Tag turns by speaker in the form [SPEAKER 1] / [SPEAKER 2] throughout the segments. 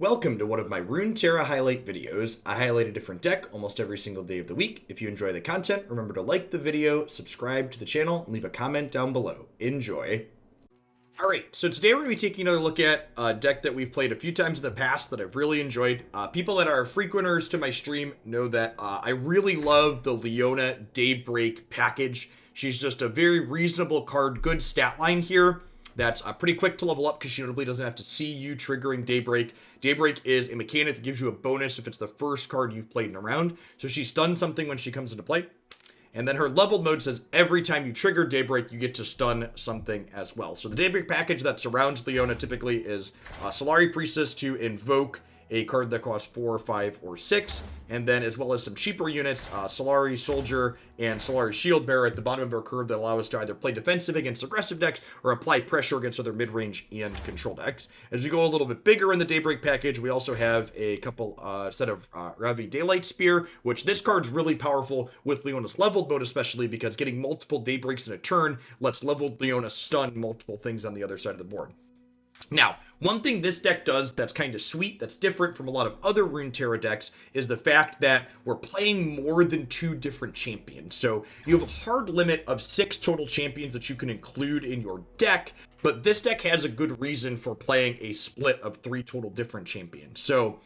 [SPEAKER 1] Welcome to one of my Runeterra highlight videos. I highlight a different deck almost every single day of the week. If you enjoy the content, remember to like the video, subscribe to the channel, and leave a comment down below. Enjoy. Alright, so today we're going to be taking another look at a deck that we've played a few times in the past that I've really enjoyed. People that are frequenters to my stream know that I really love the Leona Daybreak package. She's just a very reasonable card, good stat line here. That's pretty quick to level up because she notably doesn't have to see you triggering Daybreak. Daybreak is a mechanic that gives you a bonus if it's the first card you've played in a round. So she's done something when she comes into play. And then her leveled mode says every time you trigger Daybreak, you get to stun something as well. So the Daybreak package that surrounds Leona typically is Solari Priestess to invoke a card that costs 4, 5, or 6, and then as well as some cheaper units, Solari Soldier and Solari Shield Bearer at the bottom of our curve that allow us to either play defensive against aggressive decks or apply pressure against other mid-range and control decks. As we go a little bit bigger in the Daybreak package, we also have a couple set of Ravi Daylight Spear, which this card's really powerful with Leona's leveled mode, especially because getting multiple Daybreaks in a turn lets leveled Leona stun multiple things on the other side of the board. Now, one thing this deck does that's kind of sweet, that's different from a lot of other Runeterra decks, is the fact that we're playing more than 2 different champions. So you have a hard limit of 6 total champions that you can include in your deck, but this deck has a good reason for playing a split of 3 total different champions. So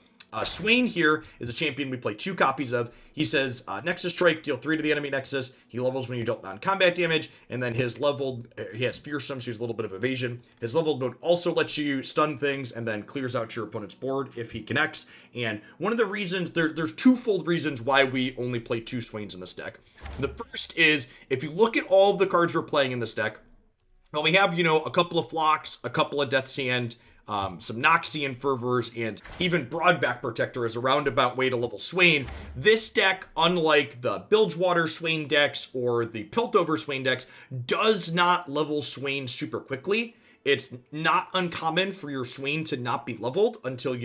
[SPEAKER 1] Swain here is a champion we play 2 copies of. He says, Nexus Strike, deal 3 to the enemy Nexus. He levels when you dealt non-combat damage, and then his leveled, he has Fearsome, so he has a little bit of evasion. His leveled mode also lets you stun things, and then clears out your opponent's board if he connects. And one of the reasons, there's twofold reasons why we only play 2 Swains in this deck. The first is, if you look at all of the cards we're playing in this deck, well, we have, a couple of Flocks, a couple of Death's Hand, some Noxian Fervors, and even Broadback Protector is a roundabout way to level Swain. This deck, unlike the Bilgewater Swain decks or the Piltover Swain decks, does not level Swain super quickly. It's not uncommon for your Swain to not be leveled until,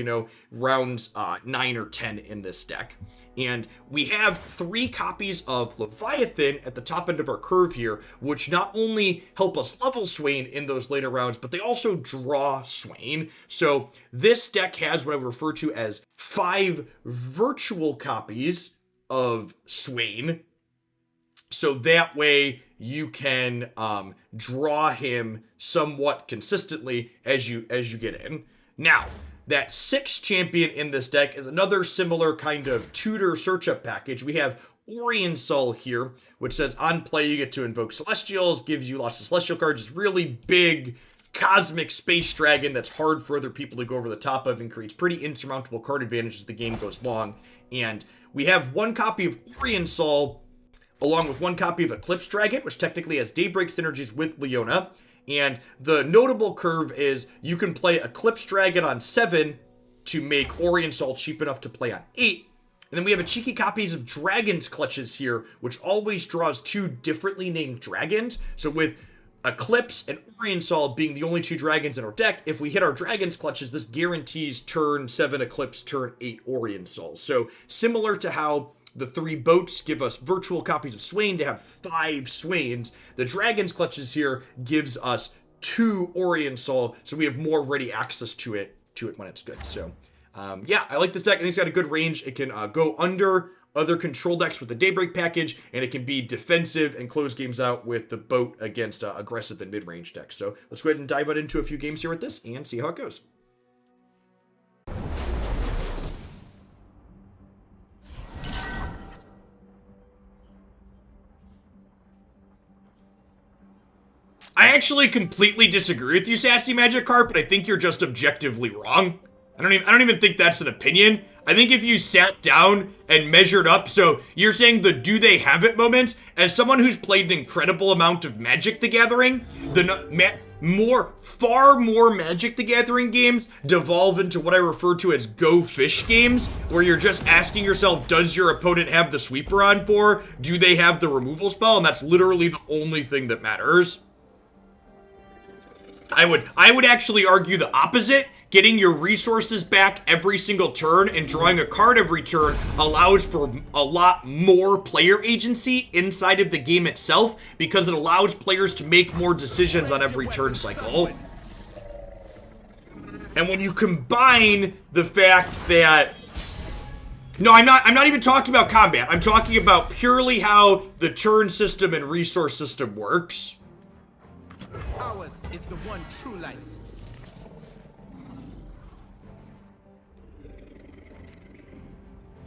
[SPEAKER 1] rounds 9 or 10 in this deck. And we have 3 copies of Leviathan at the top end of our curve here, which not only help us level Swain in those later rounds, but they also draw Swain. So this deck has what I would refer to as 5 virtual copies of Swain. So that way you can draw him somewhat consistently as you get in. Now, that 6th champion in this deck is another similar kind of tutor search-up package. We have Orion Sol here, which says on play you get to invoke Celestials, gives you lots of Celestial cards. It's really big cosmic space dragon that's hard for other people to go over the top of and creates pretty insurmountable card advantage as the game goes long. And we have 1 copy of Orion Sol along with 1 copy of Eclipse Dragon, which technically has Daybreak synergies with Leona. And the notable curve is you can play Eclipse Dragon on 7 to make Orion Sol cheap enough to play on 8. And then we have a cheeky copies of Dragon's Clutches here, which always draws 2 differently named dragons. So with Eclipse and Orion Sol being the only 2 dragons in our deck, if we hit our Dragon's Clutches, this guarantees turn 7 Eclipse, turn 8 Orion Sol. So similar to how the 3 boats give us virtual copies of Swain to have 5 Swains, the Dragon's Clutches here gives us 2 Orion Sol, so we have more ready access to it when it's good. So, yeah, I like this deck. I think it's got a good range. It can go under other control decks with the Daybreak package, and it can be defensive and close games out with the boat against aggressive and mid-range decks. So let's go ahead and dive into a few games here with this and see how it goes. I actually completely disagree with you, Sassy Magic Carp, but I think you're just objectively wrong. I don't even think that's an opinion. I think if you sat down and measured up, so you're saying the do they have it moment, as someone who's played an incredible amount of Magic the Gathering, far more Magic the Gathering games devolve into what I refer to as go fish games, where you're just asking yourself, does your opponent have the sweeper on 4? Do they have the removal spell? And that's literally the only thing that matters. I would actually argue the opposite. Getting your resources back every single turn and drawing a card every turn allows for a lot more player agency inside of the game itself because it allows players to make more decisions on every turn cycle. And when you combine the fact that... No, I'm not even talking about combat. I'm talking about purely how the turn system and resource system works.
[SPEAKER 2] Ours is the one true light.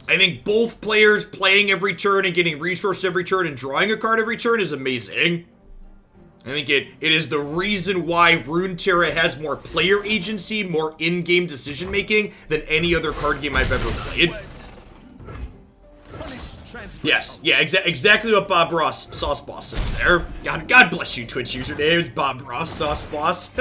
[SPEAKER 1] I think both players playing every turn and getting resource every turn and drawing a card every turn is amazing. I think it is the reason why Runeterra has more player agency, more in-game decision-making than any other card game I've ever played. Yes, yeah, exactly what Bob Ross Sauce Boss says there. God bless you, Twitch usernames, Bob Ross Sauce Boss.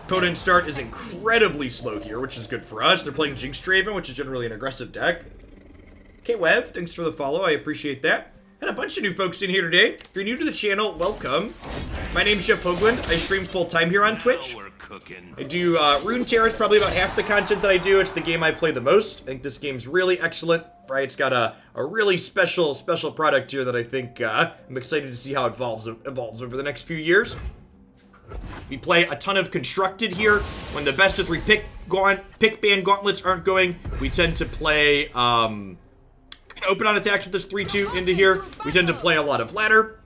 [SPEAKER 1] Opponent start is incredibly slow here, which is good for us. They're playing Jinx Draven, which is generally an aggressive deck. K-Web, thanks for the follow. I appreciate that. And a bunch of new folks in here today. If you're new to the channel, welcome. My name's Jeff Hoagland. I stream full-time here on Twitch. I do Runeterra is probably about half the content that I do. It's the game I play the most. I think this game's really excellent. Right, it's got a really special product here that I think I'm excited to see how it evolves over the next few years. We play a ton of Constructed here. When the best of 3 pick ban gauntlets aren't going, we tend to play open on attacks with this 3-2 into here. We tend to play a lot of ladder.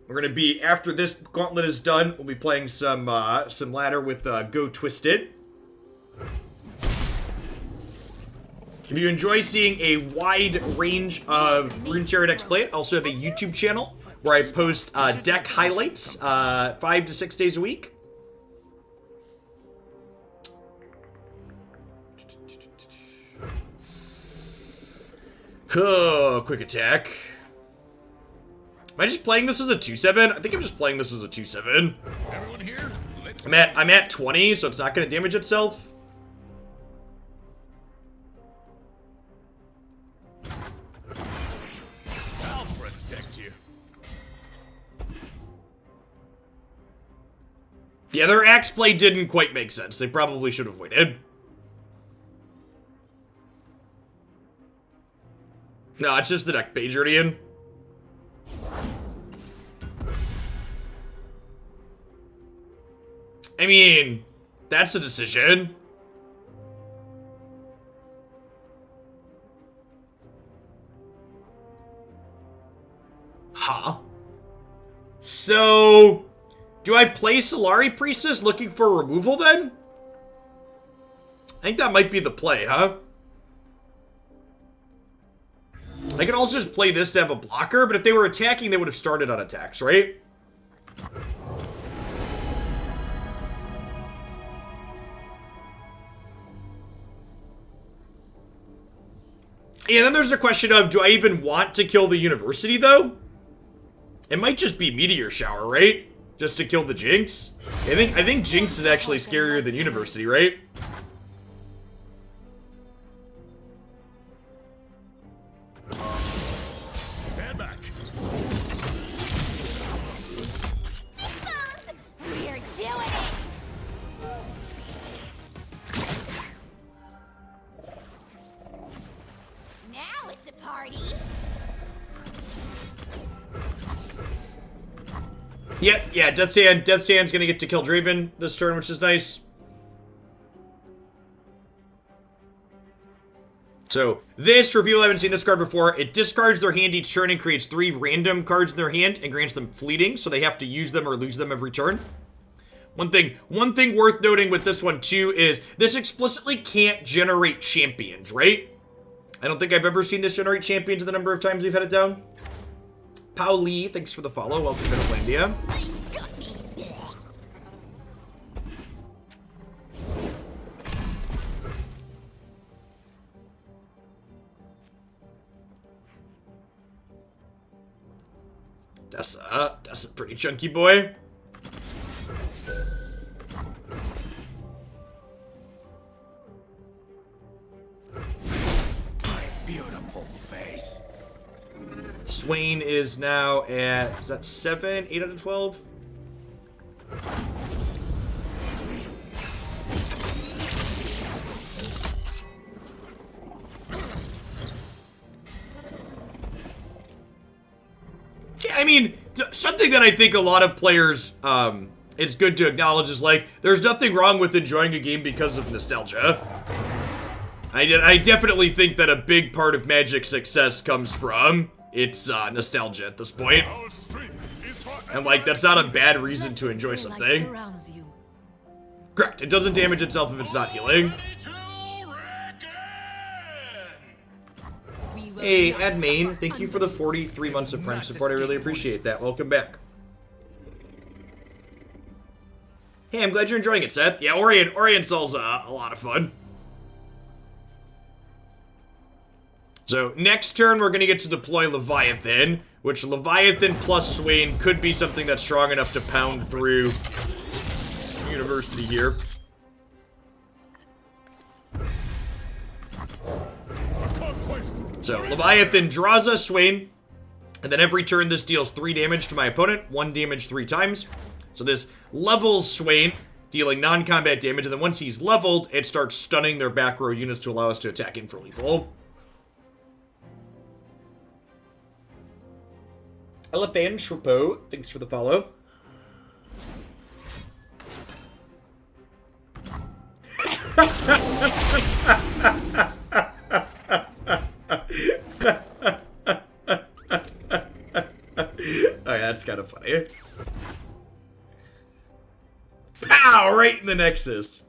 [SPEAKER 1] We're gonna be, after this gauntlet is done, we'll be playing some ladder with Go Twisted. If you enjoy seeing a wide range of Runeterra decks played, I also have a YouTube channel where I post deck highlights 5 to 6 days a week. Oh, quick attack. Am I just playing this as a 2/7? I think I'm just playing this as a 2/7.
[SPEAKER 2] Everyone here?
[SPEAKER 1] I'm at 20, so it's not going to damage itself.
[SPEAKER 2] I'll protect you.
[SPEAKER 1] Yeah, their axe play didn't quite make sense. They probably should have waited. No, it's just the deck page already in. I mean, that's a decision. Huh. So, do I play Solari Priestess looking for removal then? I think that might be the play, huh? I could also just play this to have a blocker, but if they were attacking, they would have started on attacks, right? Yeah, then there's the question of, do I even want to kill the University, though? It might just be Meteor Shower, right? Just to kill the Jinx? I think Jinx is actually scarier than University, right?
[SPEAKER 2] Stand back.
[SPEAKER 3] We're doing it! Now it's a party!
[SPEAKER 1] Yep, yeah, Death's Hand's gonna get to kill Draven this turn, which is nice. So, this, for people who haven't seen this card before, it discards their hand each turn and creates 3 random cards in their hand and grants them fleeting, so they have to use them or lose them every turn. One thing worth noting with this one, too, is this explicitly can't generate champions, right? I don't think I've ever seen this generate champions in the number of times we've had it down. Pao Lee, thanks for the follow. Welcome to Finlandia.
[SPEAKER 3] Got me!
[SPEAKER 1] That's a pretty chunky boy.
[SPEAKER 2] Beautiful face.
[SPEAKER 1] Swain is now at, is that 7, 8 out of 12? I mean, something that I think a lot of players, it's good to acknowledge is like, there's nothing wrong with enjoying a game because of nostalgia. I definitely think that a big part of Magic's success comes from its nostalgia at this point. And like, that's not a bad reason to enjoy something. Correct, it doesn't damage itself if it's not healing. Hey, Admain, thank you for the 43 months of Prime support. I really appreciate that. Welcome back. Hey, I'm glad you're enjoying it, Seth. Yeah, Oriental's a lot of fun. So, next turn, we're going to get to deploy Leviathan, which Leviathan plus Swain could be something that's strong enough to pound through University here. So, Leviathan draws us Swain, and then every turn this deals 3 damage to my opponent, 1 damage 3 times. So this levels Swain, dealing non-combat damage, and then once he's leveled, it starts stunning their back row units to allow us to attack in for lethal. Elephant Chapeau, thanks for the follow. Oh yeah, that's kind of funny. Pow! Right in the Nexus.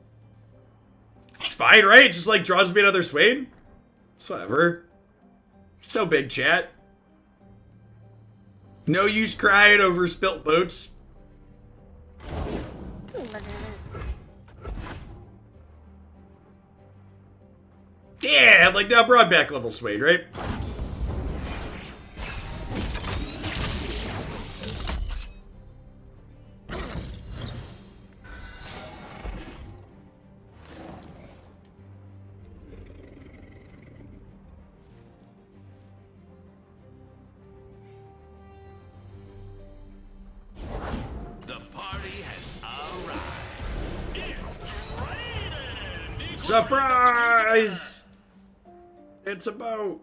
[SPEAKER 1] It's fine, right? Just like draws me another Swain. It's whatever. It's no big, chat. No use crying over spilt boats. Yeah, like now broadback level Swain, right? Surprise! It's a boat.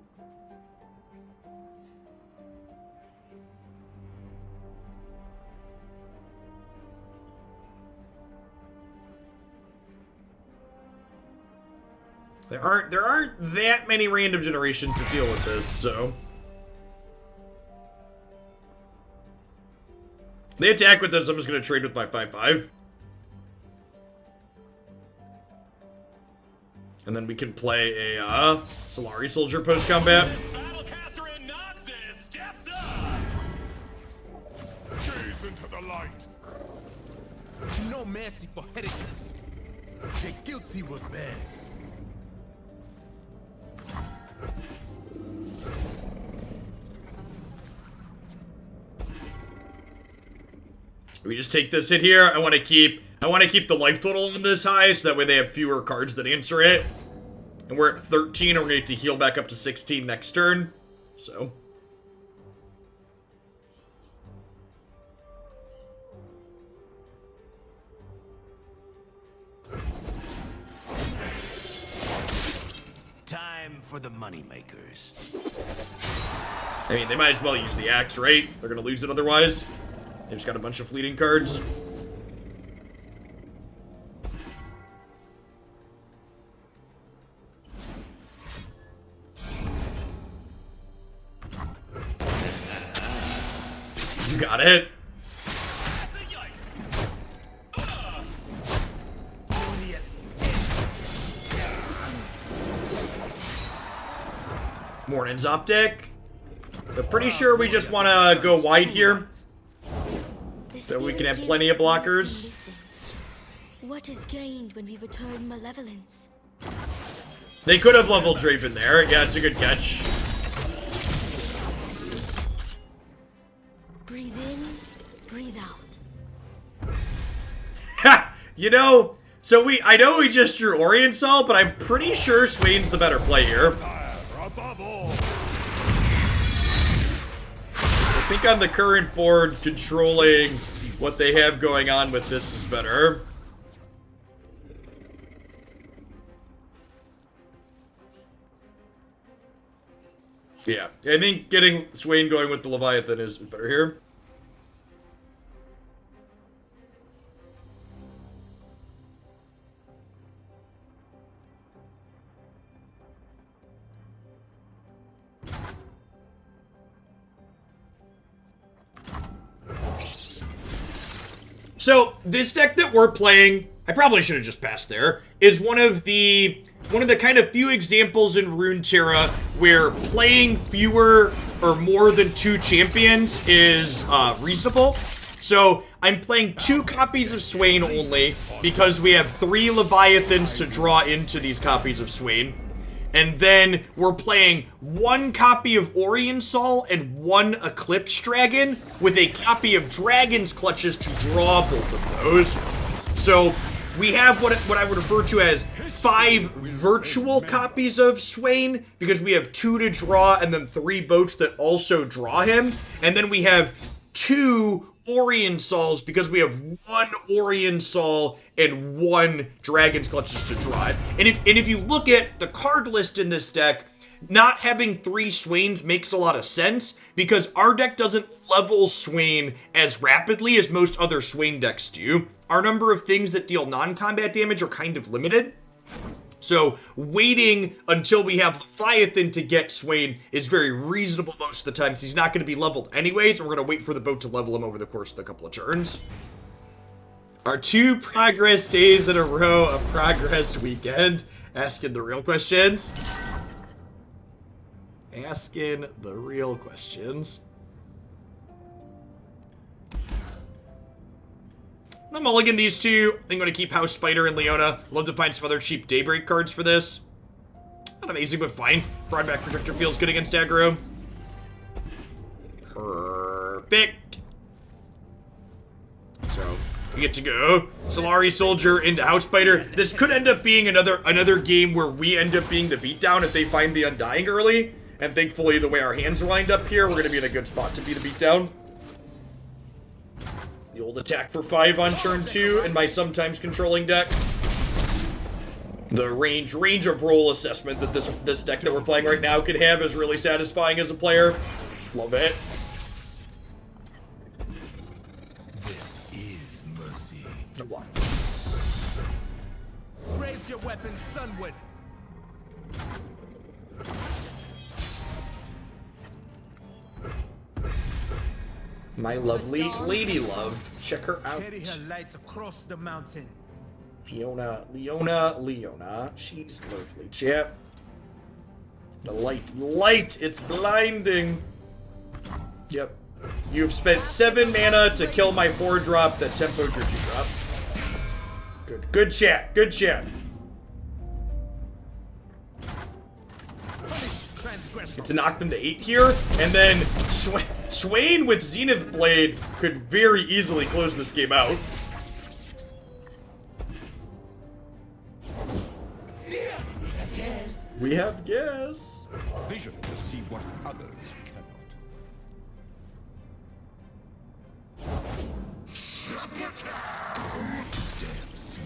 [SPEAKER 1] There aren't that many random generations to deal with this, so they attack with this. I'm just gonna trade with my 5/5. And then we can play a Solari Soldier post-combat.
[SPEAKER 4] Battlecaster in Noxus steps up.
[SPEAKER 2] Gaze into the light. No mercy for heretics. The guilty will bear.
[SPEAKER 1] We just take this hit here. I want to keep the life total on this high, so that way they have fewer cards that answer it. And we're at 13, and we're going to get to heal back up to 16 next turn. So.
[SPEAKER 2] Time for the moneymakers.
[SPEAKER 1] I mean, they might as well use the axe, right? They're going to lose it otherwise. They've just got a bunch of fleeting cards. You got it. Morning's optic. But pretty sure we just want to go wide here, so we can have plenty of blockers.
[SPEAKER 5] What is gained when we return malevolence?
[SPEAKER 1] They could have leveled Draven there. Yeah, it's a good catch.
[SPEAKER 5] Breathe in, breathe out.
[SPEAKER 1] Ha! You know, so I know we just drew Oriental, but I'm pretty sure Swain's the better play here. I think on the current board, controlling what they have going on with this is better. Yeah, I think getting Swain going with the Leviathan is better here. So, this deck that we're playing, I probably should have just passed there, is one of the kind of few examples in Runeterra where playing fewer or more than 2 champions is reasonable. So, I'm playing 2 copies of Swain only, because we have 3 Leviathans to draw into these copies of Swain. And then we're playing 1 copy of Orion Sol and 1 Eclipse Dragon with a copy of Dragon's Clutches to draw both of those. So we have what I would refer to as 5 virtual copies of Swain, because we have 2 to draw and then 3 boats that also draw him. And then we have 2 Orion Sols because we have 1 Orion Sol and 1 Dragon's Clutches to drive. And if you look at the card list in this deck, not having 3 Swains makes a lot of sense because our deck doesn't level Swain as rapidly as most other Swain decks do. Our number of things that deal non-combat damage are kind of limited. So waiting until we have Leviathan to get Swain is very reasonable most of the time, because he's not going to be leveled anyways, and we're going to wait for the boat to level him over the course of a couple of turns. Our 2 progress days in a row of progress weekend. Asking the real questions. Asking the real questions. I'm mulligan these 2. I think I'm going to keep House Spider and Leona. Love to find some other cheap Daybreak cards for this. Not amazing, but fine. Broadback Projector feels good against aggro. Perfect. So, we get to go Solari Soldier into House Spider. This could end up being another game where we end up being the beatdown if they find the Undying early. And thankfully, the way our hands are lined up here, we're going to be in a good spot to be the beatdown. The old attack for 5 on turn 2 in my sometimes controlling deck. The range of role assessment that this deck that we're playing right now could have is really satisfying as a player. Love it.
[SPEAKER 2] This is mercy.
[SPEAKER 1] What?
[SPEAKER 2] Raise your weapon, Sunwood.
[SPEAKER 1] My lovely lady love. Check her out.
[SPEAKER 2] Carry her light across the mountain.
[SPEAKER 1] Leona. She's lovely, chap. The light, it's blinding. Yep. You've spent 7 mana to kill my 4-drop that tempoed your 2-drop. Good chat. Get to knock them to 8 here, and then Swain with Zenith Blade could very easily close this game out. We have guess.
[SPEAKER 2] Vision to see what others cannot. Damn sea.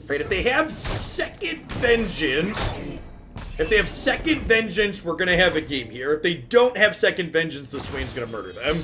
[SPEAKER 1] Right, if they have second vengeance, we're gonna have a game here. If they don't have second vengeance, the Swain's gonna murder them.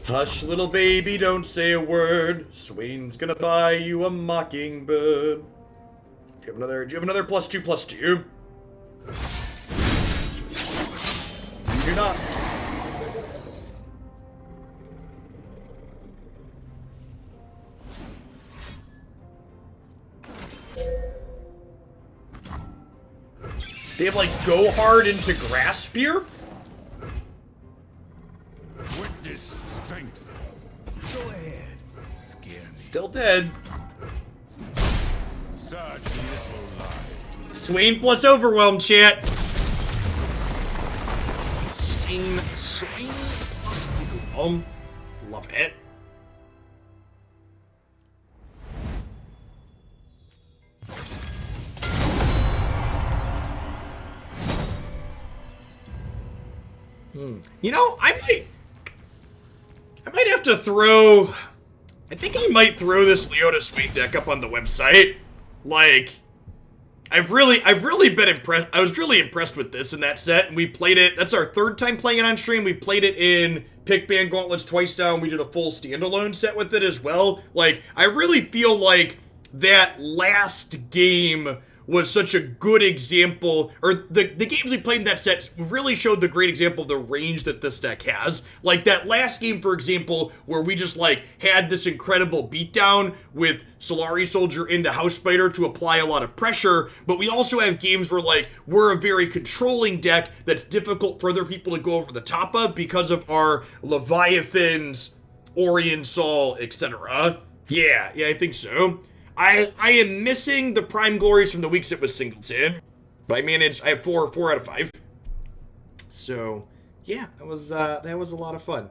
[SPEAKER 1] Hush, little baby, don't say a word. Swain's gonna buy you a mockingbird. Do you have another +2/+2? You do not. They have like go hard into Grass Spear?
[SPEAKER 2] Witness Thanks. Go ahead. Scare me.
[SPEAKER 1] Still dead.
[SPEAKER 2] Such little life.
[SPEAKER 1] Swain plus overwhelm, chat. Swain plus overwhelm. Love it. You know, I might have to throw. I think I might throw this Leota Swain deck up on the website. Like, I've really been impressed. I was really impressed with this in that set, and we played it. That's our third time playing it on stream. We played it in Pick Band Gauntlets twice now, and we did a full standalone set with it as well. Like, I really feel like that last game was such a good example, or the games we played in that set really showed the great example of the range that this deck has. Like that last game, for example, where we just like had this incredible beatdown with Solari Soldier into House Spider to apply a lot of pressure, but we also have games where like we're a very controlling deck that's difficult for other people to go over the top of because of our Leviathans, Orion Sol, etc. Yeah, I think so. I am missing the Prime Glories from the weeks it was Singleton, but I have 4 out of 5. So, yeah, that was a lot of fun.